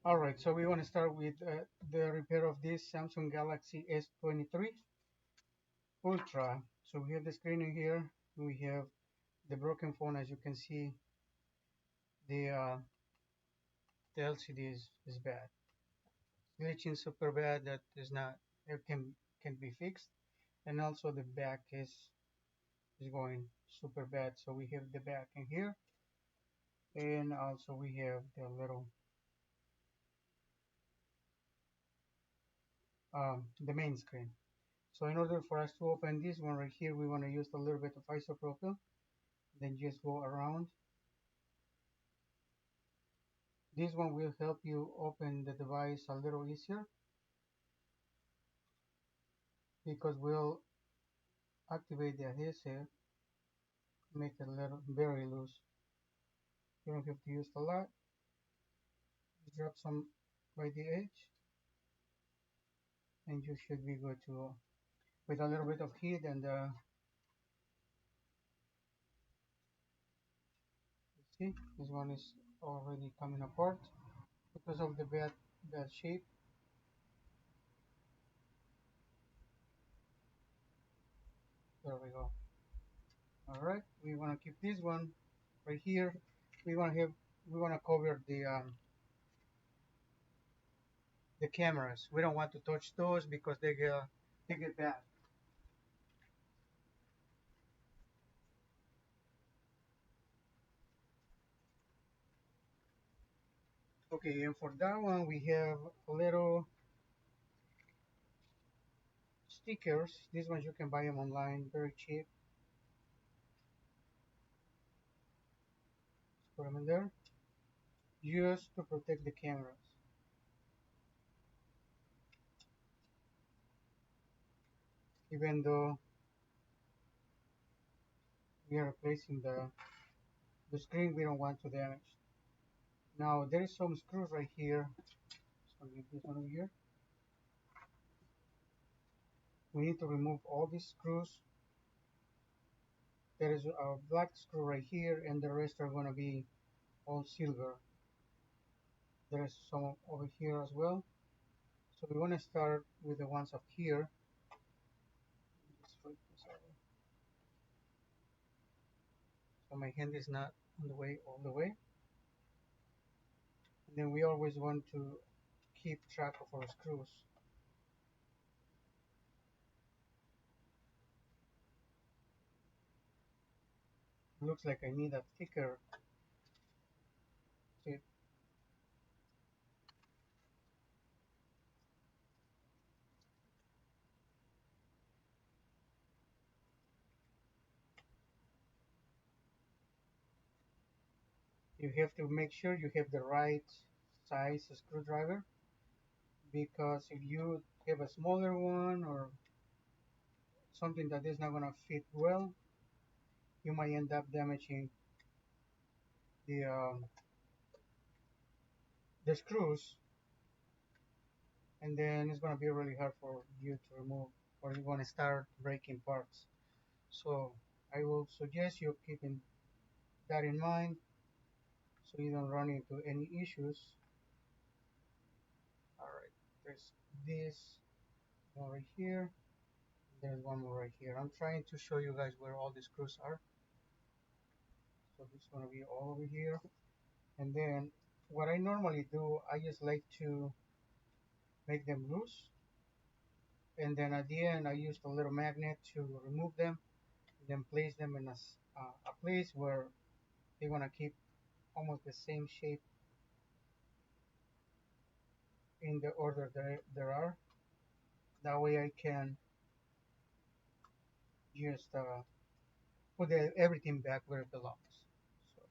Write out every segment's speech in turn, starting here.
Alright, so we want to start with the repair of this Samsung Galaxy S23 Ultra. So we have the screen in here. We have the broken phone. As you can see, the uh, the LCD is bad. Glitching super bad. That is not, it can be fixed. And also the back is going super bad. So we have the back in here, and also we have the little the main screen. So in order for us to open this one right here, we want to use a little bit of isopropyl. Then just go around. This one will help you open the device a little easier because we'll activate the adhesive, make it a little very loose. You don't have to use a lot. Just drop some by the edge, and you should be good to go. With a little bit of heat, and see, this one is already coming apart because of the bad shape. There we go. All right, we want to keep this one right here. We want to have we want to cover the cameras. We don't want to touch those because they get bad. Okay, and for that one we have a little stickers. These ones you can buy them online, very cheap. Just put them in there, just to protect the cameras. Even though we are replacing the screen, we don't want to damage. Now there is some screws right here. So leave this one over here. We need to remove all these screws. There is a black screw right here, and the rest are going to be all silver. There is some over here as well. So we want to start with the ones up here. Just flip this over. So my hand is not on the way all the way. And then we always want to keep track of our screws. Looks like I need a thicker tip. You have to make sure you have the right size screwdriver, because if you have a smaller one or something that is not going to fit well, you might end up damaging the the screws, and then it's going to be really hard for you to remove, or you're going to start breaking parts. So I will suggest you keeping that in mind so you don't run into any issues. All right, there's this one right here. There's one more right here. I'm trying to show you guys where all the screws are. So it's going to be all over here. And then what I normally do, I just like to make them loose. And then at the end, I use a little magnet to remove them, and then place them in a place where they want to keep almost the same shape in the order there are. That way I can just put everything back where it belongs. So,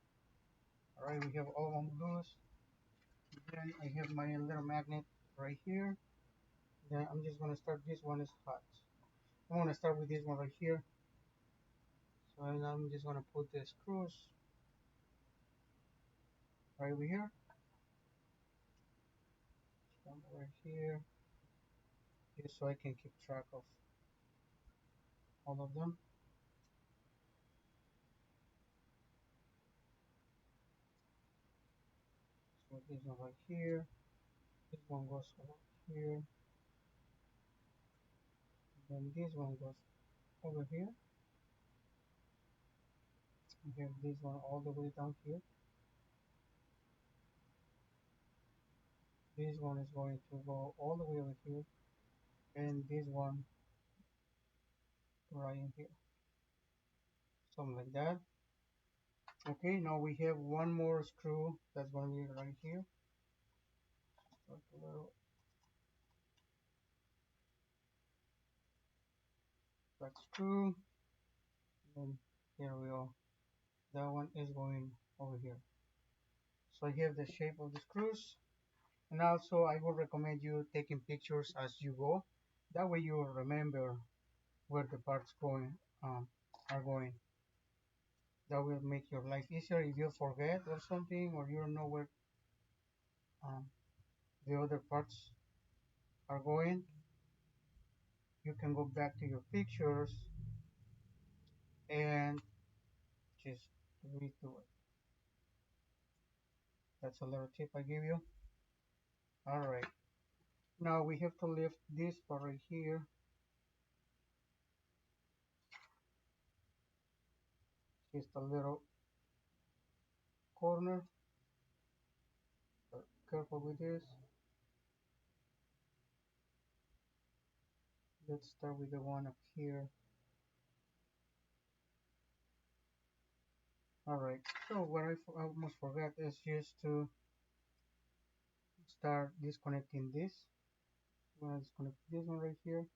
all right, we have all of them loose. Then I have my little magnet right here. Then I'm just going to start. This one is hot. I'm going to start with this one right here. So now I'm just going to put the screws right over here. One right here. Just so I can keep track of all of them. So this one right here. one goes over here, then this one goes over here. We have this one all the way down here. This one is going to go all the way over here, and this one right in here. Something like that. Okay, now we have one more screw that's going to be right here. Start a little that screw, and here we go. That one is going over here. So I have the shape of the screws, and also I would recommend you taking pictures as you go. That way you will remember where the parts are going. That will make your life easier. If you forget or something, or you don't know where um, the other parts are going, you can go back to your pictures and just redo it. That's a little tip I give you. Alright, now we have to lift this part right here, just a little corner. Careful with this. Let's start with the one up here. Alright, so what I almost forgot is just to start disconnecting this. I'm going to disconnect this one right here.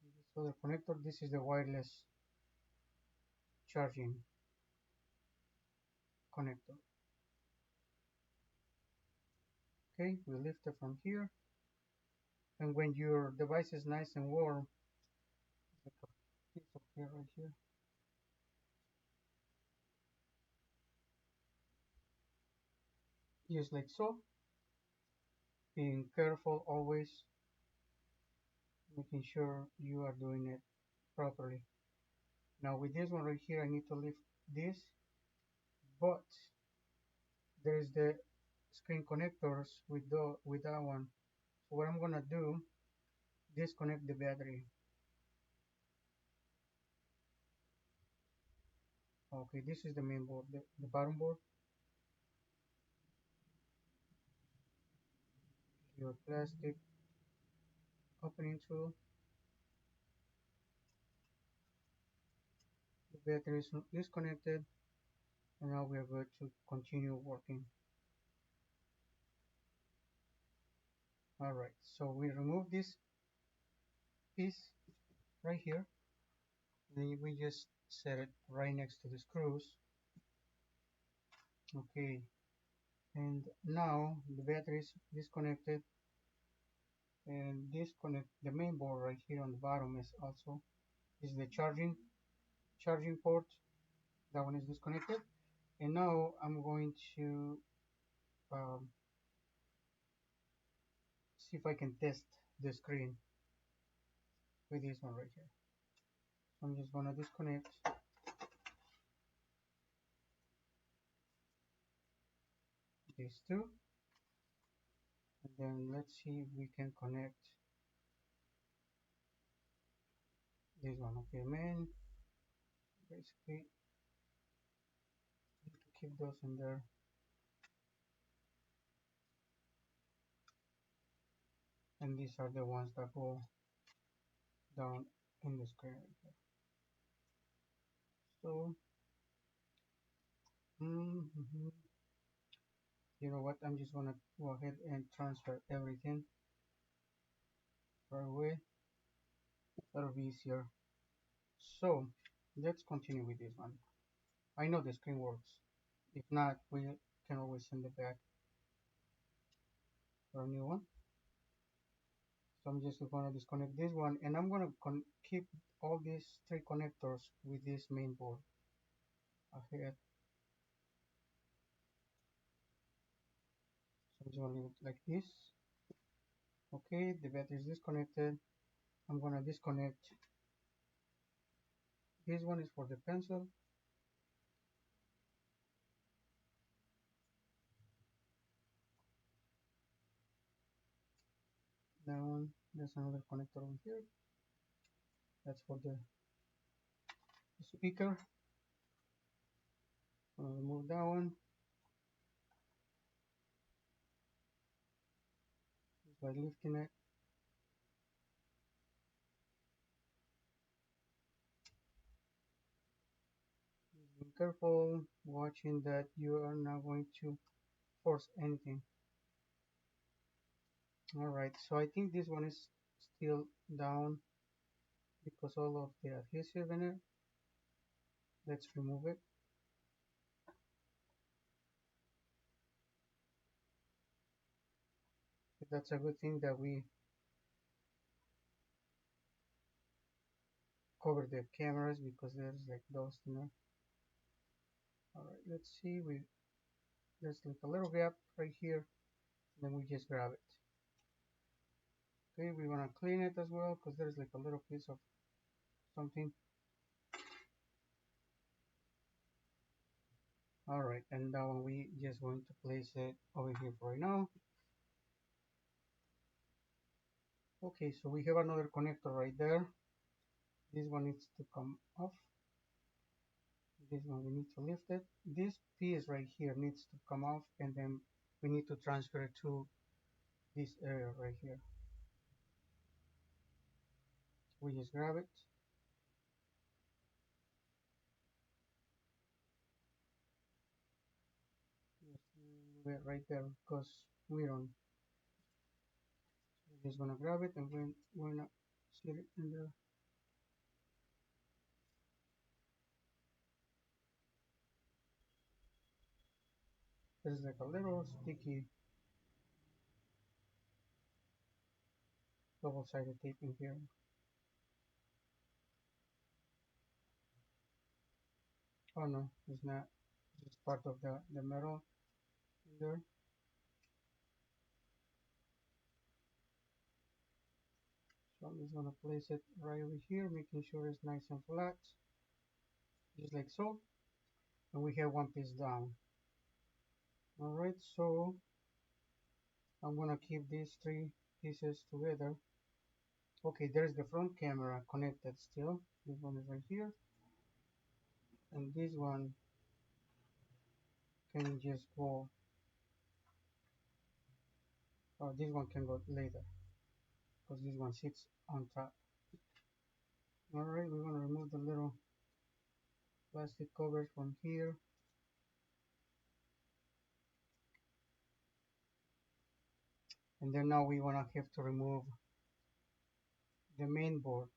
This other connector, this is the wireless charging connector. Okay, we lift it from here, and when your device is nice and warm, like a piece of here right here, just like so, being careful always, making sure you are doing it properly. Now with this one right here, I need to lift this, but there's the screen connectors with that one. So what I'm gonna do, disconnect the battery. Okay, this is the main board, the bottom board. Your plastic opening tool. The battery is disconnected, and now we are going to continue working. Alright, so we remove this piece right here, and then we just set it right next to the screws. Okay, and now the battery is disconnected, and disconnect the main board right here on the bottom is the charging port. That one is disconnected, and now I'm going to um, see if I can test the screen with this one right here. So I'm just gonna disconnect these two, and then let's see if we can connect this one. Okay, man, basically need to keep those in there, and these are the ones that go down in the screen right here. So you know what, I'm just gonna go ahead and transfer everything right away. That'll be easier. So let's continue with this one. I know the screen works. If not, we can always send it back for a new one. So I'm just gonna disconnect this one, and I'm gonna keep all these three connectors with this main board ahead. So I'm just gonna leave it like this. Okay, the battery is disconnected. I'm gonna disconnect. This one is for the pencil. that one. There's another connector over here. That's for the speaker. Remove that one. Just by lifting it. Be careful watching that you are not going to force anything. Alright, so I think this one is still down because all of the adhesive in it. Let's remove it. That's a good thing that we cover the cameras because there's like dust in there. Alright, let's see. There's like a little gap right here. Then we just grab it. Okay, we want to clean it as well because there's like a little piece of something. Alright, and now we just going to place it over here for right now. Okay, so we have another connector right there. This one needs to come off. This one we need to lift it. This piece right here needs to come off, and then we need to transfer it to this area right here. We just grab it. Just move it right there because we don't. We're just gonna grab it and we're not sit it in there. There's like a little sticky double-sided tape in here. Oh no, it's not. It's part of the metal in there. So I'm just gonna place it right over here, making sure it's nice and flat, just like so. And we have one piece down. Alright, so I'm gonna keep these three pieces together. Okay, there's the front camera connected still. This one is right here. And this one can just go, or this one can go later, because this one sits on top. Alright, we're gonna remove the little plastic covers from here. And then now we wanna have to remove the main board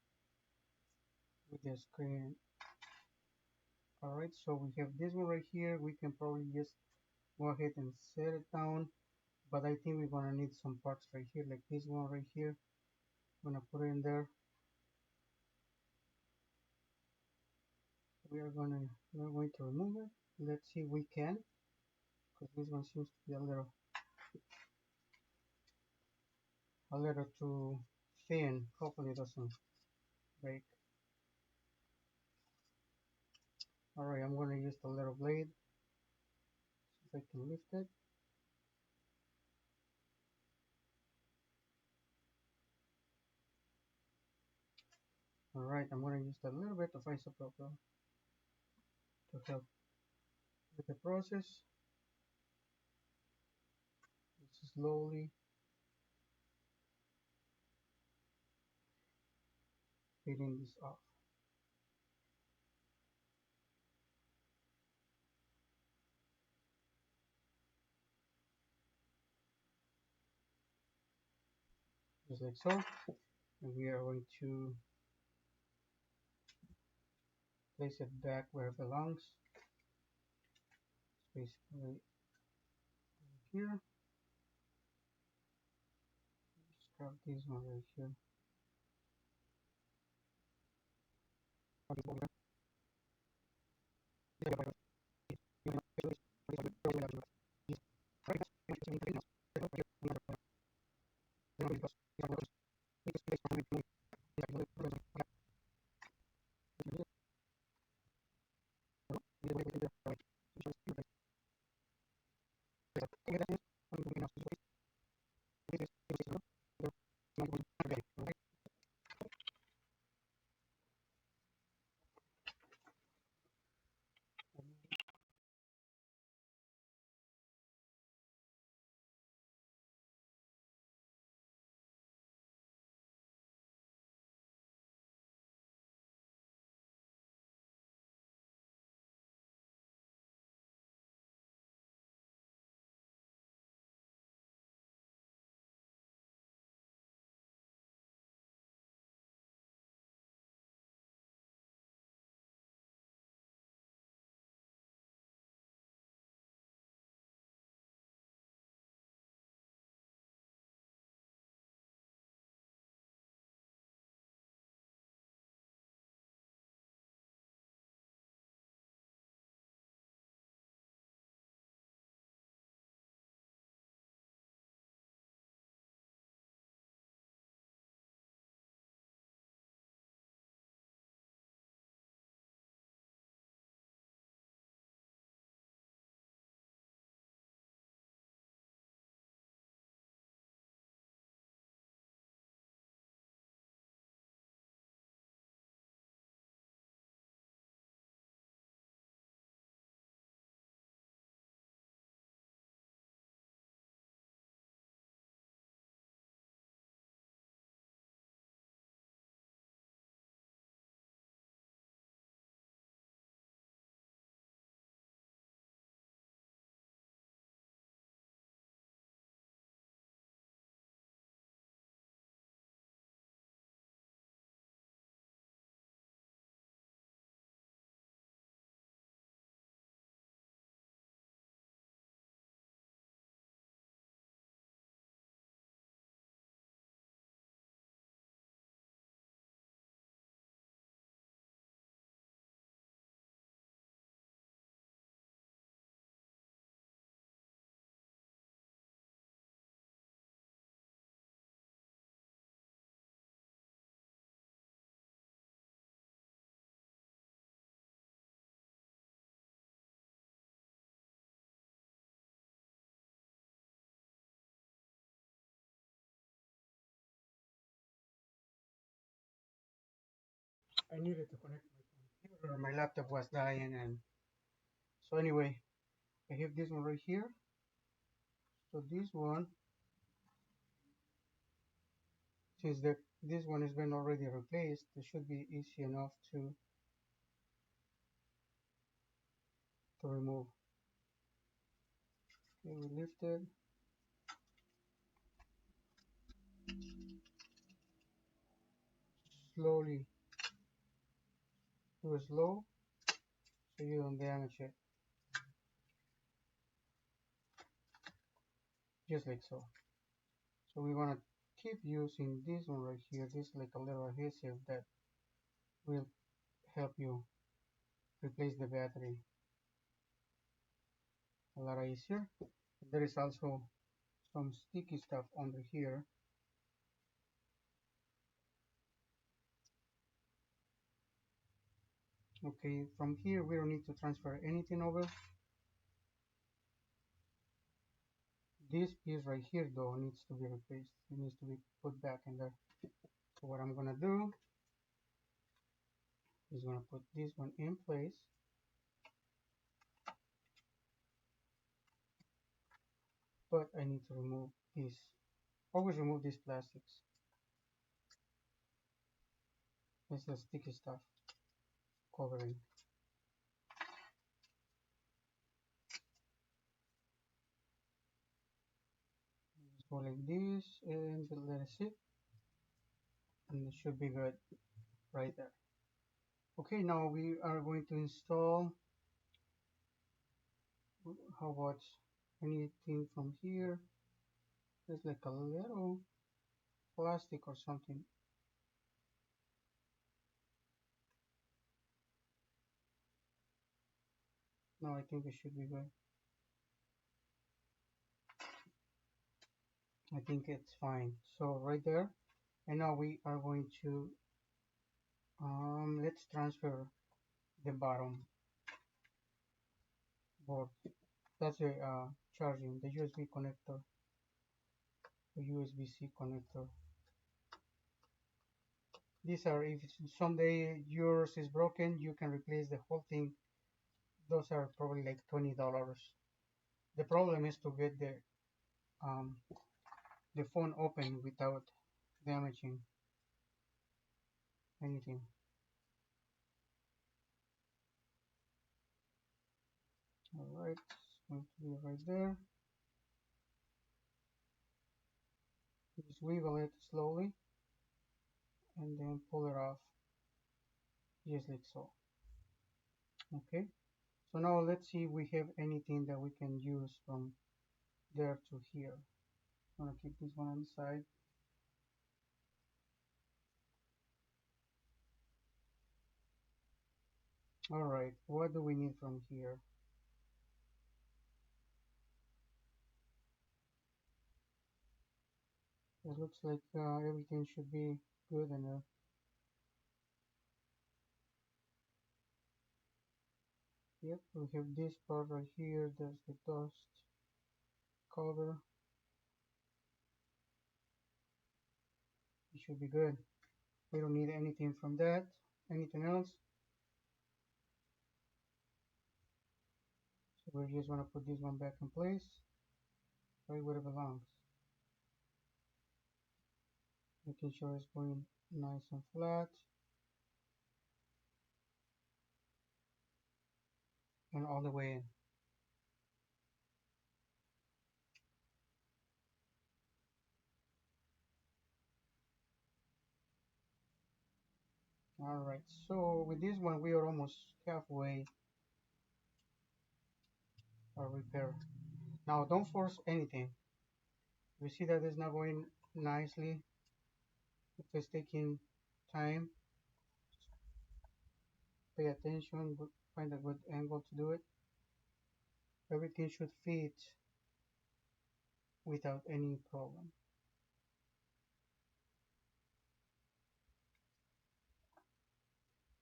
with the screen. Alright, so we have this one right here. We can probably just go ahead and set it down, but I think we're gonna need some parts right here, like this one right here. I'm gonna put it in there. We're going to remove it. Let's see if we can, because this one seems to be a little too thin. Hopefully it doesn't break. Alright, I'm going to use the little blade, see if I can lift it. Alright, I'm going to use a little bit of isopropyl to help with the process. Just slowly peeling this off. Just like so. And we are going to place it back where it belongs. Basically here. Just grab this one right here. I needed to connect my computer. My laptop was dying, and so anyway, I have this one right here. So this one, since this one has been already replaced, it should be easy enough to remove. Okay, we lift it slowly. Do it slow so you don't damage it. Just like so. So we want to keep using this one right here. This is like a little adhesive that will help you replace the battery a lot easier. There is also some sticky stuff under here. Okay, from here we don't need to transfer anything over. This piece right here though needs to be replaced. It needs to be put back in there. So what I'm gonna do is gonna put this one in place, but I need to remove this. Always remove these plastics. This is sticky stuff covering. Just go like this and let it sit, and it should be good right there. Okay, now we are going to install, how about anything from here? There's like a little plastic or something. No, I think it should be good. I think it's fine. So right there, and now we are going to let's transfer the bottom board. That's a charging, the USB connector, the USB-C connector. These are, if someday yours is broken, you can replace the whole thing. Those are probably like $20. The problem is to get um, the phone open without damaging anything. All right, it's going to be right there. Just wiggle it slowly and then pull it off, just like so. Okay, so now let's see if we have anything that we can use from there to here. I'm gonna keep this one on the side. All right, what do we need from here? It looks like everything should be good enough. Yep, we have this part right here. There's the dust cover. It should be good. We don't need anything from that. Anything else? So we just want to put this one back in place, right where it belongs. Making sure it's going nice and flat and all the way in. All right, so with this one, we are almost halfway our repair. Now, don't force anything. You see that it's not going nicely. If it's taking time, pay attention, find a good angle to do it. Everything should fit without any problem.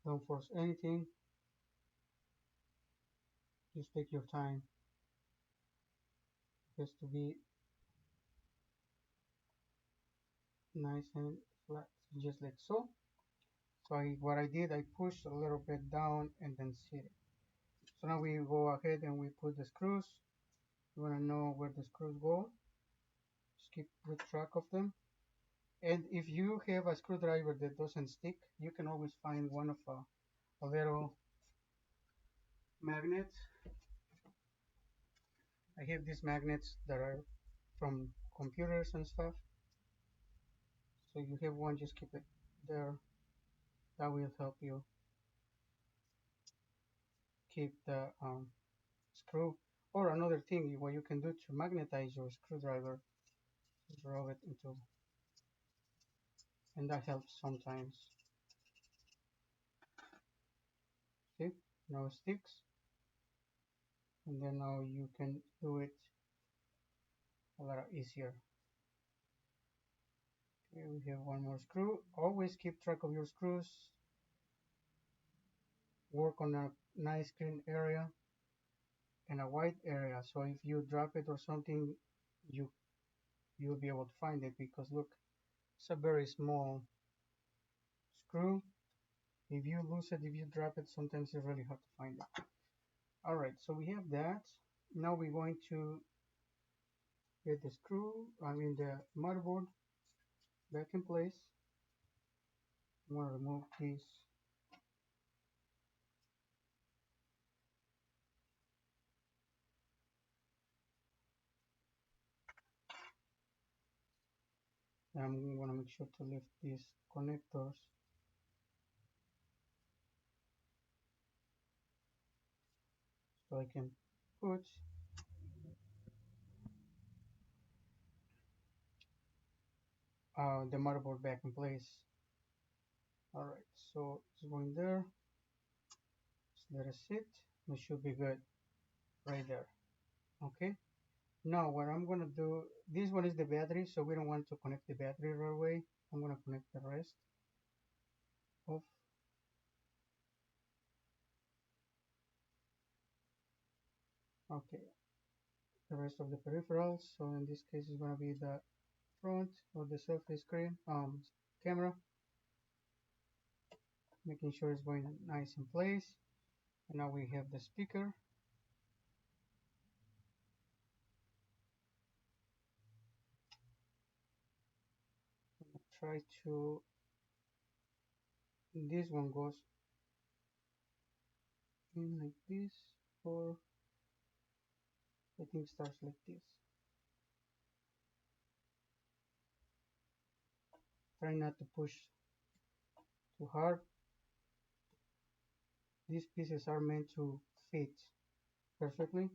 Don't force anything. Just take your time. Just to be nice and flat, just like so. So what I did, I pushed a little bit down and then set it. So now we go ahead and we put the screws. You want to know where the screws go, just keep good track of them. And if you have a screwdriver that doesn't stick, you can always find one of a little magnets. I have these magnets that are from computers and stuff. So you have one, just keep it there. That will help you keep the screw. Or another thing, what you can do to magnetize your screwdriver is rub it into, and that helps sometimes. See, now it sticks, and then now you can do it a lot easier. Okay, we have one more screw. Always keep track of your screws. Work on a nice clean area and a wide area. So if you drop it or something, you you'll be able to find it because look, it's a very small screw. If you lose it, if you drop it, sometimes it's really hard to find it. All right, so we have that. Now we're going to get the screw, I mean the motherboard back in place. I'm going to remove this. I'm going to make sure to lift these connectors so I can put the motherboard back in place. All right, so it's going there. Just let it sit. It should be good right there. Okay. Now what I'm gonna do, this one is the battery, so we don't want to connect the battery right away. I'm gonna connect the rest of, okay, the rest of the peripherals. So in this case, it's gonna be the front of the selfie screen, camera, making sure it's going nice in place. And now we have the speaker. Try to, this one goes in like this, or I think starts like this. Try not to push too hard. These pieces are meant to fit perfectly.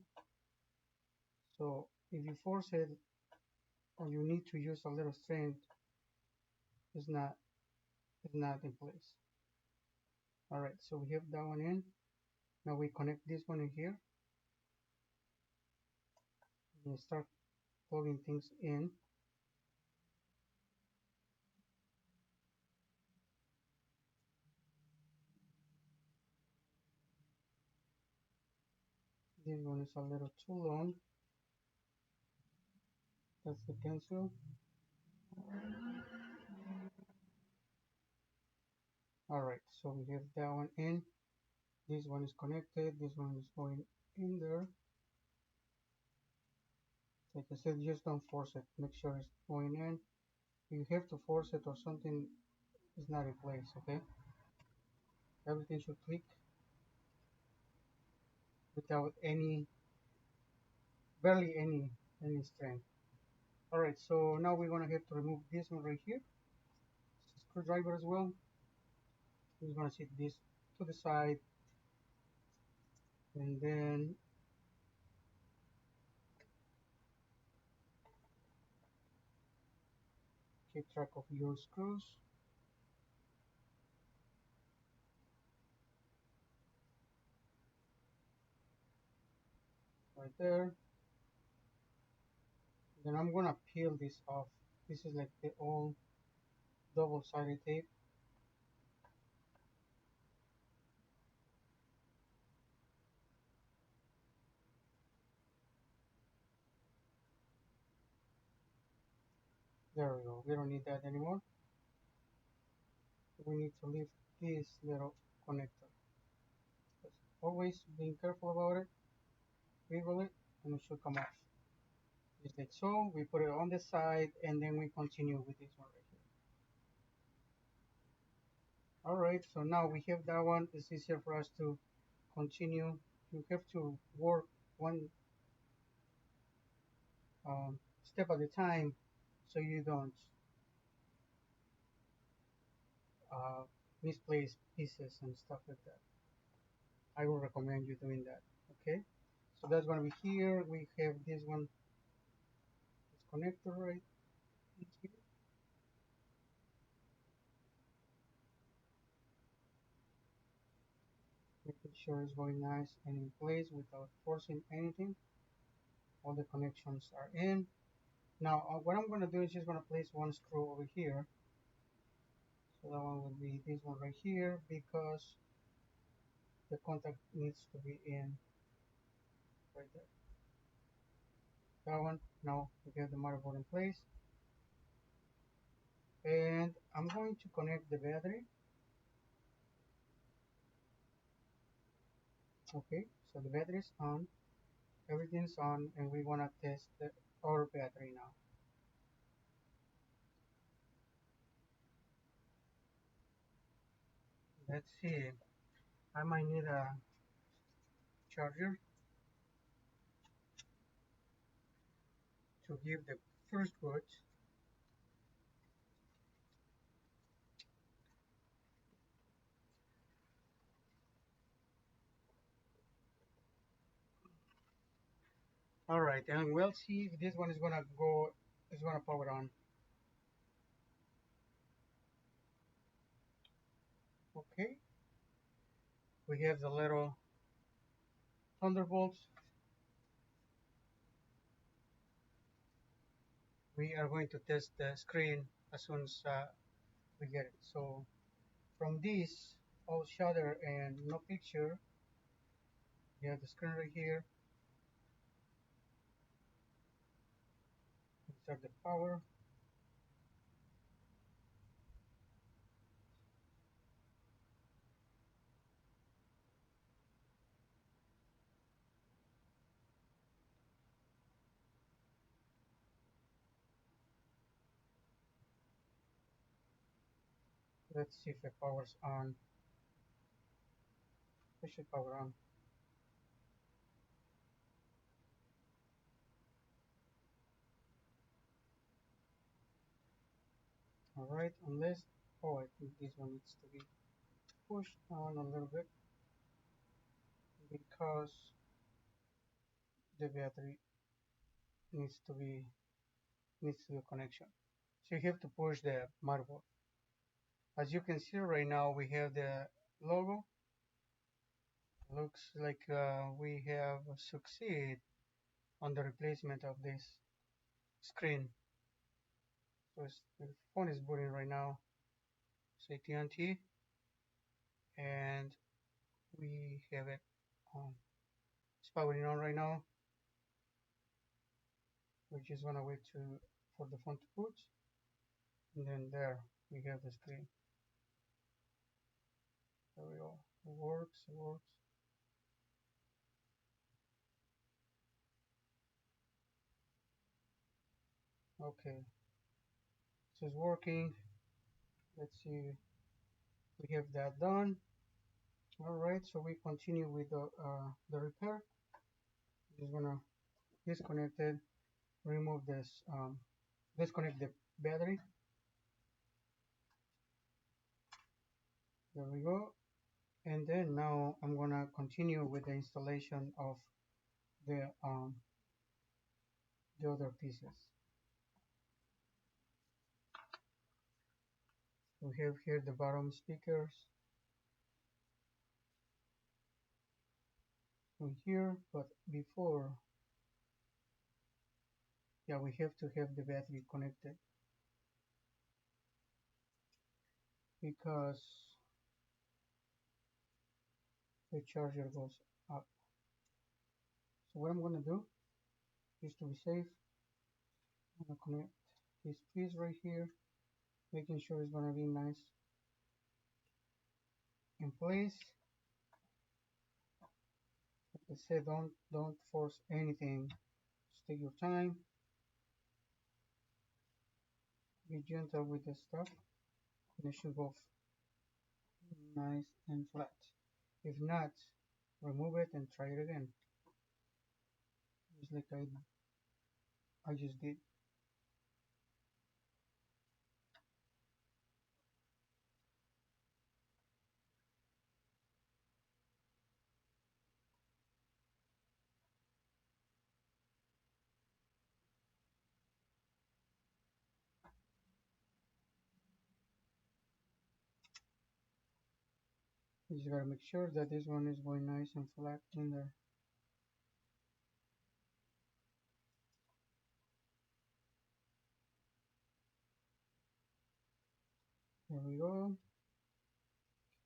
So if you force it or you need to use a little strength, it's not in place. All right, so we have that one in. Now we connect this one in here and start plugging things in. This one is a little too long. That's the pencil. All right, so we have that one in. This one is connected. This one is going in there. Like I said, just don't force it. Make sure it's going in. If you have to force it or something is not in place, okay? Everything should click without barely any strength. All right, so now we're gonna have to remove this one right here. Screwdriver as well. We're gonna set this to the side, and then keep track of your screws right there. Then I'm gonna peel this off. This is like the old double-sided tape. There we go. We don't need that anymore. We need to leave this little connector. Just always being careful about it, wiggle it, and it should come off. Just like so, we put it on the side and then we continue with this one right here. Alright, so now we have that one. It's easier for us to continue. You have to work one step at a time so you don't uh, misplace pieces and stuff like that. I will recommend you doing that. Okay, so that's going to be here. We have this one, this connector right here. Making sure it's going nice and in place without forcing anything. All the connections are in. Now, what I'm going to do is just going to place one screw over here. So that one will be this one right here because the contact needs to be in right there. That one. Now we have the motherboard in place. And I'm going to connect the battery. Okay, so the battery is on. Everything's on, and we want to test our battery now. Let's see. I might need a charger to give the first boot. All right, and we'll see if this one is gonna go. Is gonna power on. Okay, we have the little thunderbolts. We are going to test the screen as soon as we get it. So from this all shutter and no picture, we have the screen right here. Start the power. Let's see if the power's on. It should power on. Alright, unless, oh, I think this one needs to be pushed on a little bit because the battery needs to do connection. So you have to push the motherboard. As you can see right now, we have the logo. Looks like we have succeeded on the replacement of this screen. So the phone is booting right now. It's AT&T, and we have it on. It's powering on right now. We just want to wait for the phone to boot, and then there we have the screen. There we go. It works. It works. Okay, so it's working. Let's see. We have that done. All right, so we continue with the repair. Just gonna disconnect it, remove this, disconnect the battery. There we go. And then now I'm gonna continue with the installation of the other pieces. We have here the bottom speakers from here, but before, yeah, we have to have the battery connected because the charger goes up. So what I'm gonna do is to be safe, I'm gonna connect this piece right here, making sure it's gonna be nice in place. Like I said, don't force anything. Just take your time. Be gentle with the stuff, and it should go nice and flat. If not, remove it and try it again, just like I just did. You just gotta make sure that this one is going nice and flat in there. There we go.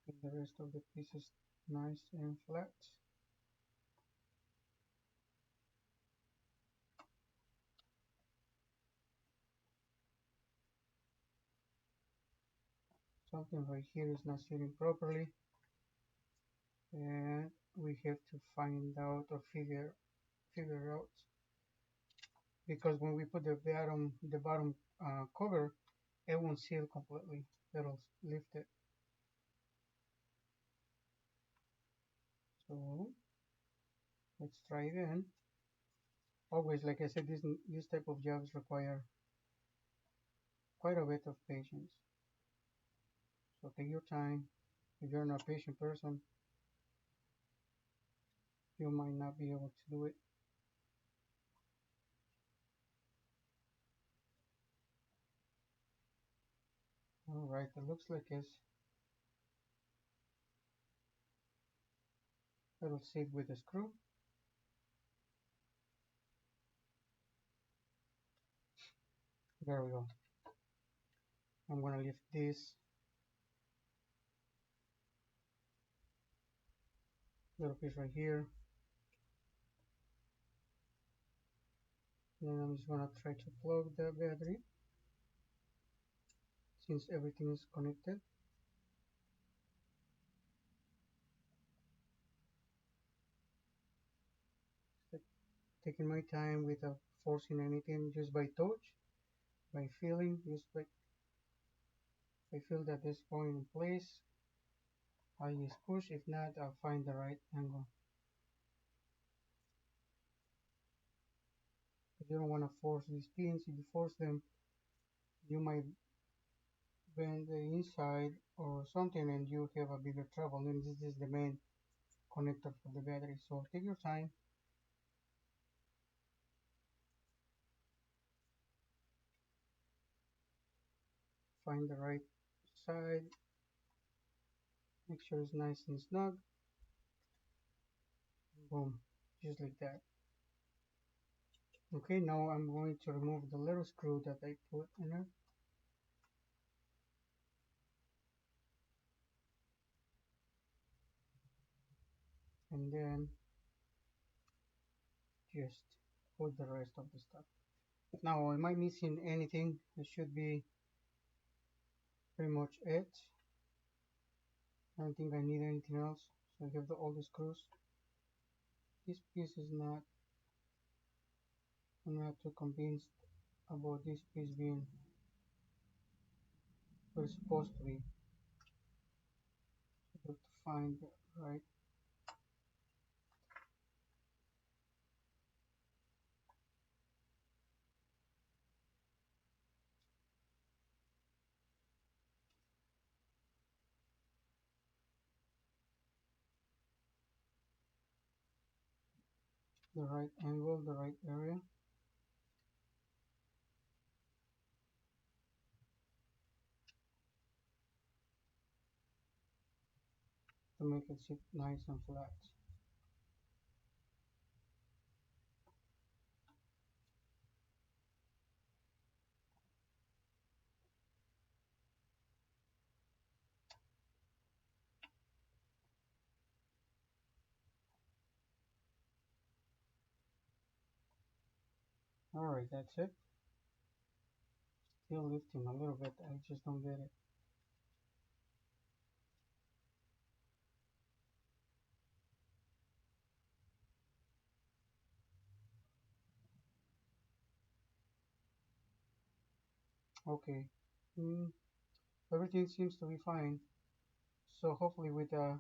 And the rest of the pieces nice and flat. Something right here is not sitting properly, and we have to find out or figure out, because when we put the bottom cover, it won't seal completely. It'll lift it. So let's try again. Always, like I said, this type of jobs require quite a bit of patience. So take your time. If you're not a patient person, you might not be able to do it. All right, it looks like it'll sit with the screw. There we go. I'm gonna lift this little piece right here. Then I'm just gonna try to plug the battery since everything is connected. Like taking my time without forcing anything, just by touch, by feeling, just like I feel that this going in place, I just push. If not, I'll find the right angle. If you don't want to force these pins, if you force them, you might bend the inside or something and you have a bigger trouble. And this is the main connector for the battery. So take your time, find the right side, make sure it's nice and snug. Boom, just like that. Okay, now I'm going to remove the little screw that I put in it. And then just put the rest of the stuff. Now, am I missing anything? It should be pretty much it. I don't think I need anything else. So I have all the screws. This piece is not, I'm not too convinced about this piece being where it's supposed to be. So I have to find the right angle, the right area to make it sit nice and flat. Alright, that's it. Still lifting a little bit, I just don't get it. Okay. Mm, everything seems to be fine. So hopefully with the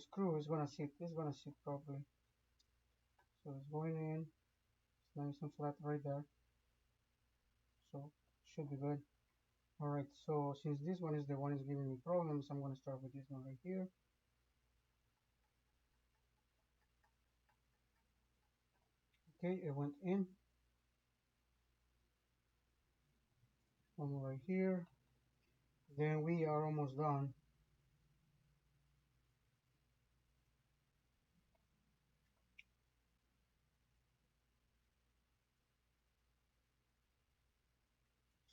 screw it's gonna sit. It's gonna sit properly. So it's going in. It's nice and flat right there. So should be good. Alright, so since this one is the one is giving me problems, I'm gonna start with this one right here. Okay, it went in. One more right here. Then we are almost done.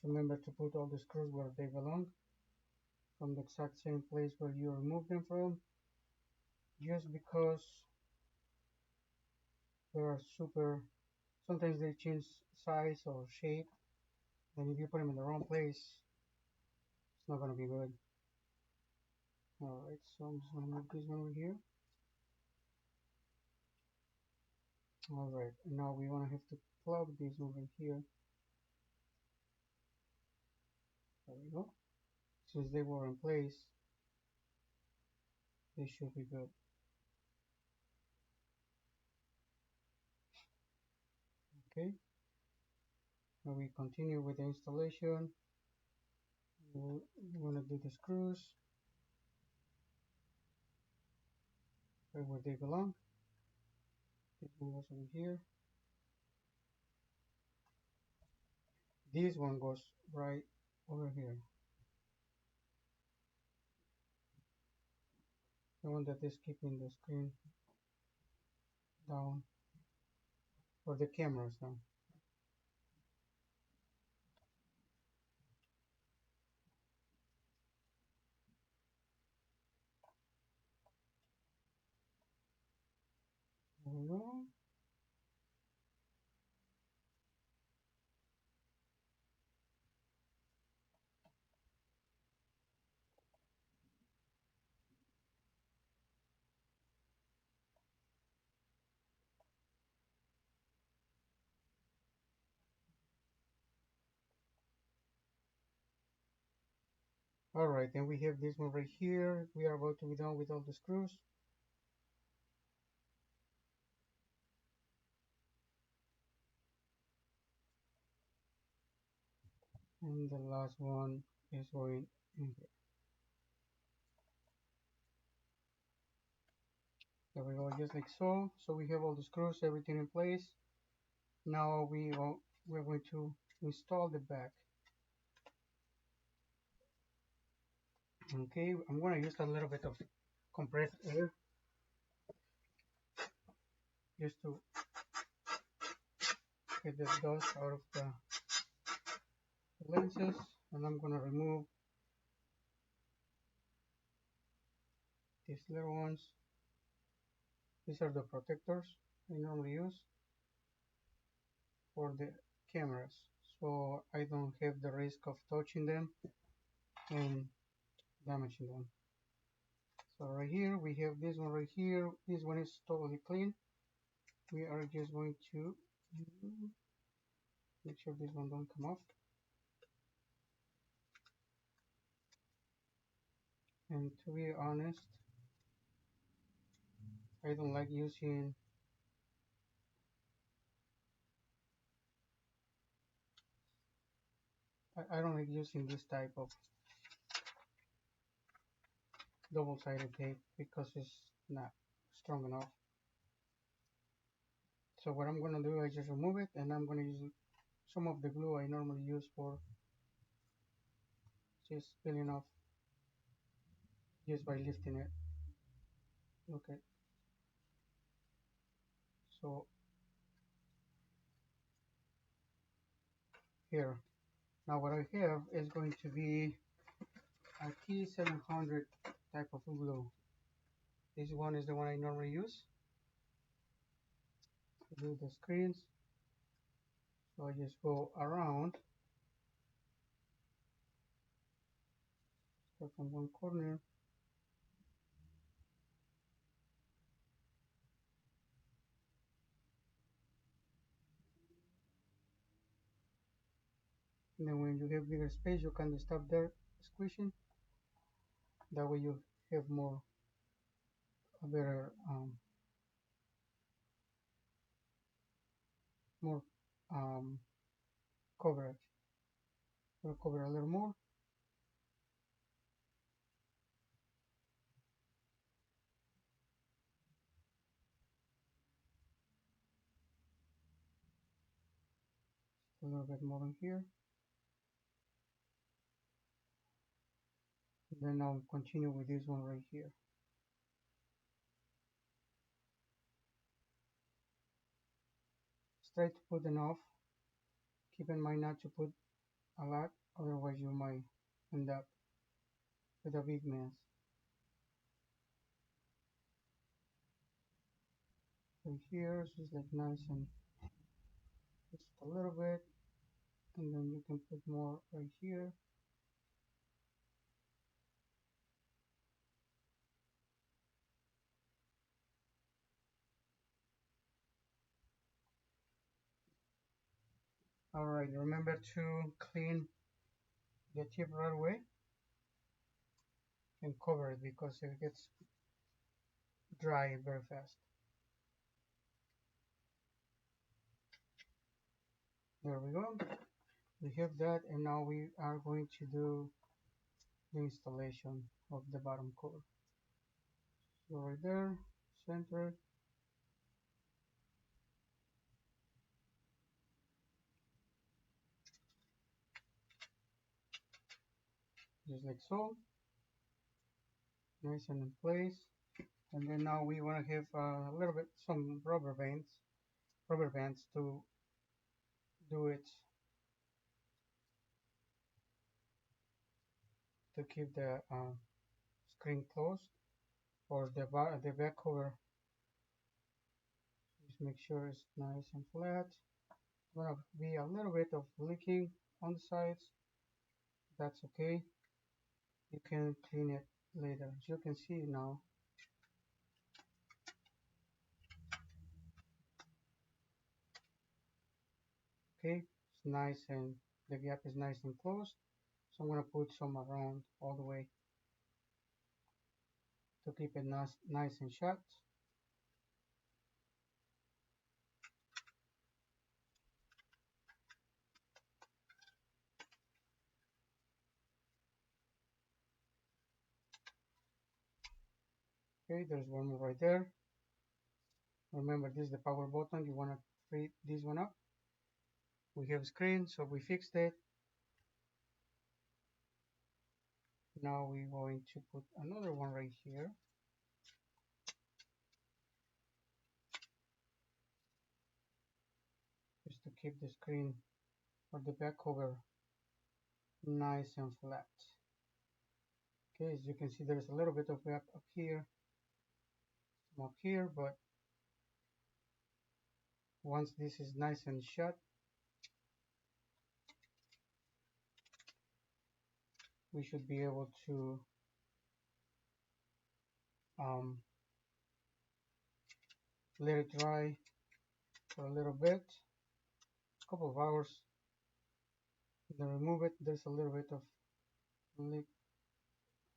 So remember to put all the screws where they belong, from the exact same place where you removed them from, just because they are super, sometimes they change size or shape, and if you put them in the wrong place, it's not going to be good. Alright, so I'm just going to move this one over here. Alright, now we want to have to plug this over here. There we go. Since they were in place, they should be good. Okay, now we continue with the installation. We're going to do the screws right where they belong. This one goes over here. This one goes right over here. The one that is keeping the screen down, or the cameras down. There we go. Alright, then we have this one right here. We are about to be done with all the screws. And the last one is going in here. There we go, just like so. So we have all the screws, everything in place. Now we're going to install the back. Okay, I'm going to use a little bit of compressed air just to get the dust out of the lenses, and I'm going to remove these little ones. These are the protectors I normally use for the cameras, so I don't have the risk of touching them and damaging them. So right here we have this one right here. This one is totally clean. We are just going to make sure this one don't come off. And to be honest, I don't like using I don't like using this type of double-sided tape because it's not strong enough. So what I'm gonna do, I just remove it, and I'm gonna use some of the glue I normally use for just peeling off just by lifting it. Okay, so here, now what I have is going to be a T700 type of glue. This one is the one I normally use to do the screens. So I just go around, start from one corner, And then when you have bigger space, you can stop there squishing. That way you have a better, more um, coverage. We'll cover a little more. A little bit more in here. And then I'll continue with this one right here. Just try to put enough. Keep in mind not to put a lot, otherwise you might end up with a big mess. So here, just like nice and just a little bit, and then you can put more right here. Alright, remember to clean the tip right away and cover it because it gets dry very fast. There we go. We have that, and now we are going to do the installation of the bottom cover. So right there, center, just like so, nice and in place. And then now we want to have a little bit some rubber bands to do it, to keep the screen closed, or the back cover. Just make sure it's nice and flat. Gonna be a little bit of leaking on the sides. That's okay. You can clean it later. As you can see now, okay, it's nice and the gap is nice and closed. So I'm gonna put some around all the way to keep it nice and shut. Okay, there's one more right there. Remember, this is the power button. You want to free this one up. We have screen, so we fixed it. Now we're going to put another one right here. Just to keep the screen or the back cover nice and flat. Okay, as you can see, there's a little bit of gap up here, some up here, but once this is nice and shut, we should be able to let it dry for a little bit, a couple of hours, then remove it. There's a little bit of leak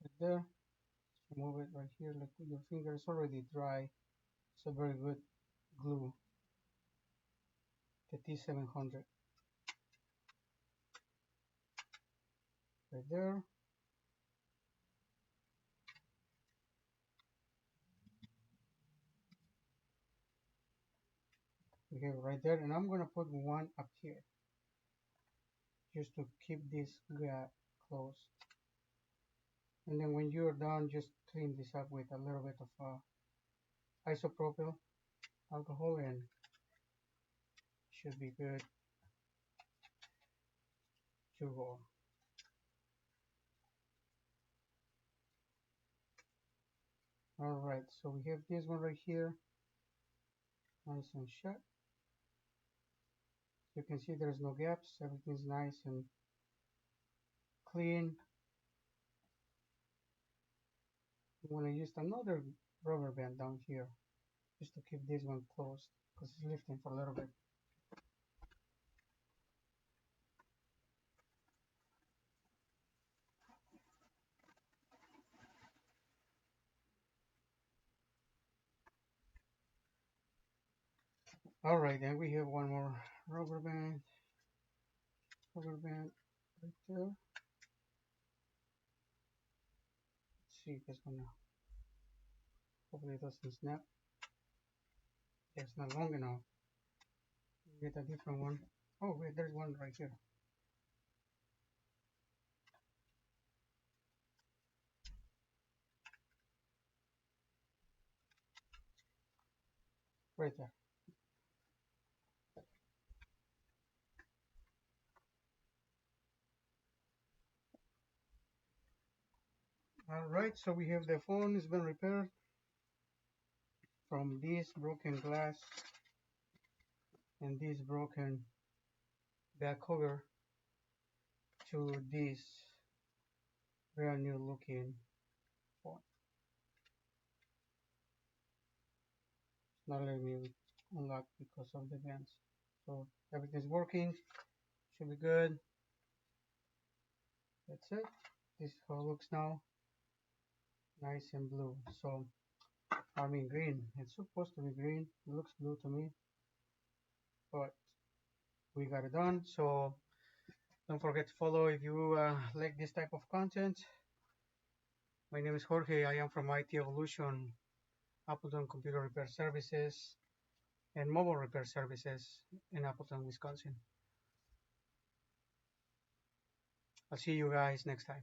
right there. Remove it right here, like your finger is already dry. It's a very good glue, the T700 right there. We have it right there, and I'm gonna put one up here just to keep this gap closed. And then when you're done, just clean this up with a little bit of isopropyl alcohol, and should be good to go. Alright, so we have this one right here, nice and shut. You can see there's no gaps, everything's nice and clean. I'm going to use another rubber band down here just to keep this one closed because it's lifting for a little bit. All right, then we have one more rubber band right there. Let's see if it's gonna, hopefully it doesn't snap. Yeah, it's not long enough. Get a different one. Oh wait, there's one right here. Right there. All right, so we have the phone has been repaired from this broken glass and this broken back cover to this brand new looking phone. It's not letting me unlock because of the vents. So everything's working, should be good. That's it. This is how it looks now, nice and blue. So I mean green. It's supposed to be green. It looks blue to me, but we got it done. So don't forget to follow if you like this type of content. My name is Jorge. I am from IT Evolution, Appleton Computer Repair Services, and Mobile Repair Services in Appleton, Wisconsin. I'll see you guys next time.